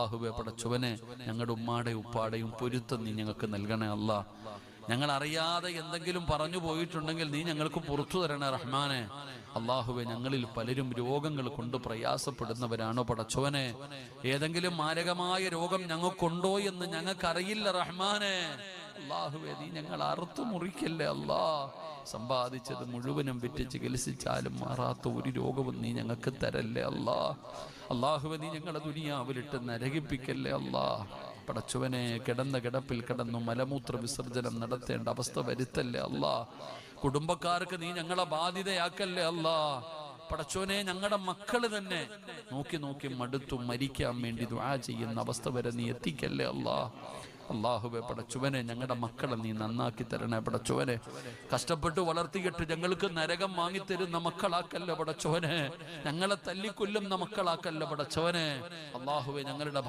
അള്ളാഹുവെ പടച്ചവനെ ഞങ്ങളുടെ ഉമ്മാടെയും ഉപ്പാടെയും പൊരുത്തം നീ ഞങ്ങൾക്ക് നൽകണേ അല്ലാ. ഞങ്ങൾ അറിയാതെ എന്തെങ്കിലും പറഞ്ഞു പോയിട്ടുണ്ടെങ്കിൽ നീ ഞങ്ങൾക്ക് പുറത്തു തരണേ റഹ്മാനെ. അള്ളാഹുവെ ഞങ്ങളിൽ പലരും രോഗങ്ങൾ കൊണ്ട് പ്രയാസപ്പെടുന്നവരാണോ പടച്ചവനെ? ഏതെങ്കിലും മാരകമായ രോഗം ഞങ്ങൾക്കുണ്ടോ എന്ന് ഞങ്ങൾക്കറിയില്ല റഹ്മാനെ. അള്ളാഹുവെ നീ ഞങ്ങൾ അറുത്തു മുറിക്കല്ലേ അല്ലാ. സമ്പാദിച്ചത് മുഴുവനും വിറ്റ് ചികിത്സിച്ചാലും മാറാത്ത ഒരു രോഗവും നീ ഞങ്ങൾക്ക് തരല്ലേ അല്ലാ. അള്ളാഹുവെ നീ ഞങ്ങളെ ദുനിയാവിലിട്ട് നരകിപ്പിക്കല്ലേ അല്ലാ. പടച്ചവനെ കിടന്ന കിടപ്പിൽ കിടന്നു മലമൂത്ര വിസർജനം നടത്തേണ്ട അവസ്ഥ വരുത്തല്ലേ അല്ലാ. കുടുംബക്കാർക്ക് നീ ഞങ്ങളെ ബാധ്യതയാക്കല്ലേ അല്ലാ. പടച്ചോനെ ഞങ്ങളുടെ മക്കള് തന്നെ നോക്കി നോക്കി മടുത്തു മരിക്കാൻ വേണ്ടി ദുആ ചെയ്യുന്ന അവസ്ഥ വരെ നീ എത്തിക്കല്ലേ അല്ലാ. അള്ളാഹുവെ പടച്ചവനെ ഞങ്ങളുടെ മക്കളെ നീ നന്നാക്കി തരണേ പടച്ചവനെ. കഷ്ടപ്പെട്ട് വളർത്തിയിട്ട് ഞങ്ങൾക്ക് നരകം വാങ്ങിത്തരുന്ന മക്കളാക്കല്ല പടച്ചവനെ. ഞങ്ങളെ തല്ലിക്കൊല്ലുന്ന മക്കളാക്കല്ല പടച്ചവനെ. അള്ളാഹുവെ ഞങ്ങളുടെ